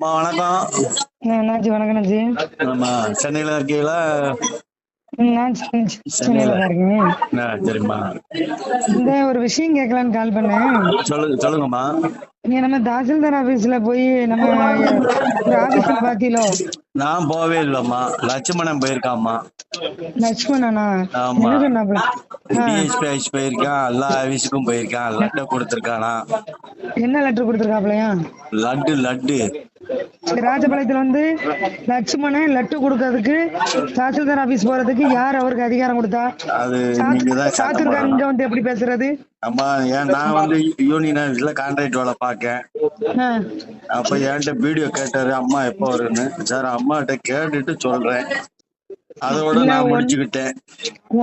அம்மா வணக்கம். அண்ணாச்சி வணக்கம் அண்ணாச்சி. ஆமா, சென்னையில இருக்கீங்களா? நான் சென்னையில சென்னையில. தான் இருக்கேன். சரிம்மா. இந்த ஒரு விஷயம் கேட்கலான்னு கால் பண்ணேன். சொல்லுங்கம்மா. நீங்க நம்ம தாசில்தார் ஆபீஸ்ல போய் நம்ம ஒரு ஆபீஸ்ல பாத்தீங்களோ? நான் போவே இல்லம்மா, லட்சுமணன் போயிருக்காம்மா. லட்சுமணனா? ஆமா, என்ன சொன்னாப்ல? டிஎஸ்பி ஆஃபீஸ் போயிருக்கான், எல்லா ஆபீஸுக்கும் போயிருக்கான், லெட்டர் கொடுத்துருக்கானா. என்ன லெட்டர் கொடுத்துருக்காப்லையா? லட்டு. ராஜபாளையத்துல வந்து லட்சுமணன் லட்டு கொடுக்கறதுக்கு தாசில்தார் ஆபீஸ் போறதுக்கு யார் அவருக்கு அதிகாரம் கொடுத்தா? அது நீங்க தான் சட்டம் சாத்திருக்காங்க போடணும். வந்து எப்படி பேசுறது? அம்மா, நான் வந்து யூனியன் ஆஃபீஸ்ல கான்ட்ராக்ட் வேலை பார்க்கேன். அப்ப என்கிட்ட வீடியோ கேட்டாரு, அம்மா எப்போ வருன்னு. சார், அம்மாட்ட கேட்டுட்டு சொல்றேன், அதோட நான் முடிச்சுக்கிட்டேன்.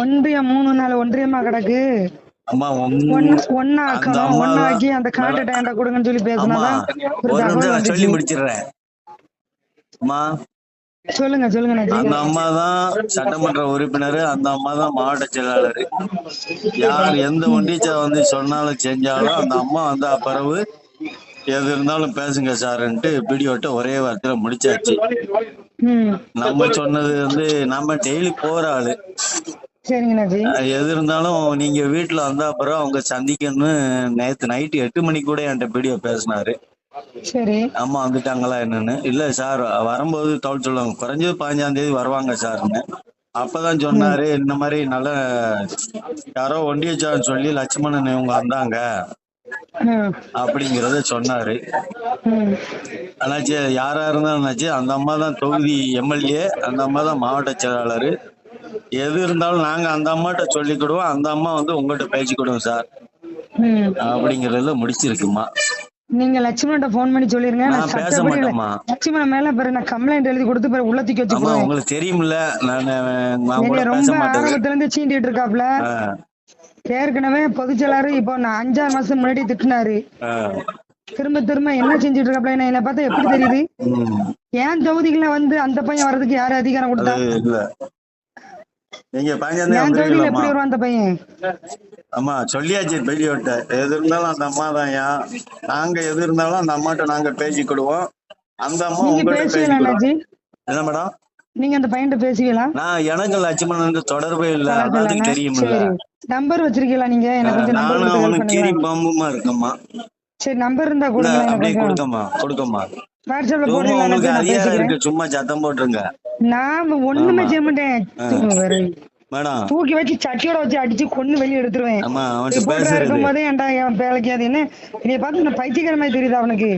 ஒன்றியம் 3 நாள் ஒன்றியமா கிடக்கு. அம்மா, ஒன்னாக்கி அந்த கான்ட்ராக்ட் என்கிட்ட கொடுங்கன்னு சொல்லி பேசினாதான் ஒரு தகவல் வந்துச்சு. சொல்லி முடிச்சிடுறேன். அம்மா, சொல்லுங்க அந்த அம்மா தான் சட்டமன்ற உறுப்பினர், அந்த அம்மா தான் மாவட்ட செயலாளர். யார் எந்த ஒன்றியத்தை வந்து சொன்னாலும் செஞ்சாலும் அந்த அம்மா வந்து பிறகு எது இருந்தாலும் பேசுங்க சார்ன்ட்டு வீடியோட்ட ஒரே வாரத்துல முடிச்சாச்சு. நம்ம சொன்னது வந்து நம்ம டெய்லி போற ஆளு. எது இருந்தாலும் நீங்க வீட்டுல வந்தா அப்புறம் அவங்க சந்திக்கணும்னு நேத்து நைட்டு 8 மணிக்கு கூட என்கிட்ட வீடியோ பேசினாரு. சரி, அம்மா வந்துட்டாங்களா என்னன்னு. இல்ல சார், வரும்போது தோல் சொல்லுவாங்க, குறைஞ்சது 15ஆம் தேதி வருவாங்க சார்ன்னு. அப்பதான் சொன்னாரு, இந்த மாதிரி நல்ல யாரோ ஒண்டியச்சான்னு சொல்லி லட்சுமணன் இவங்க வந்தாங்க அப்படிங்கறத சொன்னாரு. ஆனாச்சு யாரா இருந்தாலும் அந்த அம்மா தான் தொகுதி எம்எல்ஏ, அந்த அம்மா தான் மாவட்ட செயலாளர். எது இருந்தாலும் நாங்க அந்த அம்மாட்ட சொல்லிக்கிடுவோம், அந்த அம்மா வந்து உங்கள்கிட்ட பேசிக்கிடுவோம் சார் அப்படிங்கறதுல முடிச்சிருக்குமா. நீங்க லட்சுமணன் போன் பண்ணி சொல்லிருங்க. நான் பேச மாட்டேமா. லட்சுமணன் மேல பிறகு நான் கம்ப்ளைண்ட் எழுதி கொடுத்து பிறகு உள்ளத்துக்கு வச்சுக்கோங்க. உங்களுக்கு தெரியும்ல, நான் ரொம்ப ஆரம்பத்துல இருந்து சீண்டிட்டு இருக்காப்ல. ஏற்கனவே பொதுச்செயலாளர் இப்போ நான் 5-6 மாசம் முன்னாடி திட்டினாரு. திரும்ப என்ன செஞ்சுட்டு இருக்காப்ல? என்ன பார்த்தா எப்படி தெரியுது? ஏன் தொகுதிகளை வந்து அந்த பையன் வர்றதுக்கு யாரு அதிகாரம் கொடுத்தா? நீங்க தொகுதியில எப்படி வருவான் அந்த பையன்? அம்மா சொல்லியாச்சு பெரியவட்ட, எது இருந்தாலும் அந்த அம்மா தான். நாங்க எது இருந்தாலும் அந்த அம்மாட்ட நாங்க பேசிக்கிடுவோம். அந்த அம்மா உங்கள்கிட்ட பேசிக்கிடுவோம். என்ன மேடம், நீங்க அந்த பையன்கிட்ட பேசுவீங்களா? நான் எனக்கு லட்சுமணனுக்கு தொடர்பே இல்ல, எல்லாத்துக்கும் தெரியுமில்ல. நம்பர் வச்சிருக்கீங்களா நீங்க? எனக்கு நானும் அவனுக்கு கிரி பாம்புமா இருக்கம்மா. சரி, நம்பர் இருந்தா கொடுங்க. அப்படியே கொடுக்கம்மா. வாட்ஸ்அப்ல போடுங்க. அதிகாரம் இருக்கு, சும்மா சத்தம் போட்டுருங்க. நான் ஒண்ணுமே செய்ய மாட்டேன் மேடம். தூக்கி வச்சு சட்டியோட வச்சு அடிச்சு கொண்டு வெளியே எடுத்துருவேன். இருக்கும் போதே ஏன்டா என் வேலைக்கு அது என்ன என்னைய பார்த்து பைத்தியக்கார மாதிரி தெரியுது அவனுக்கு.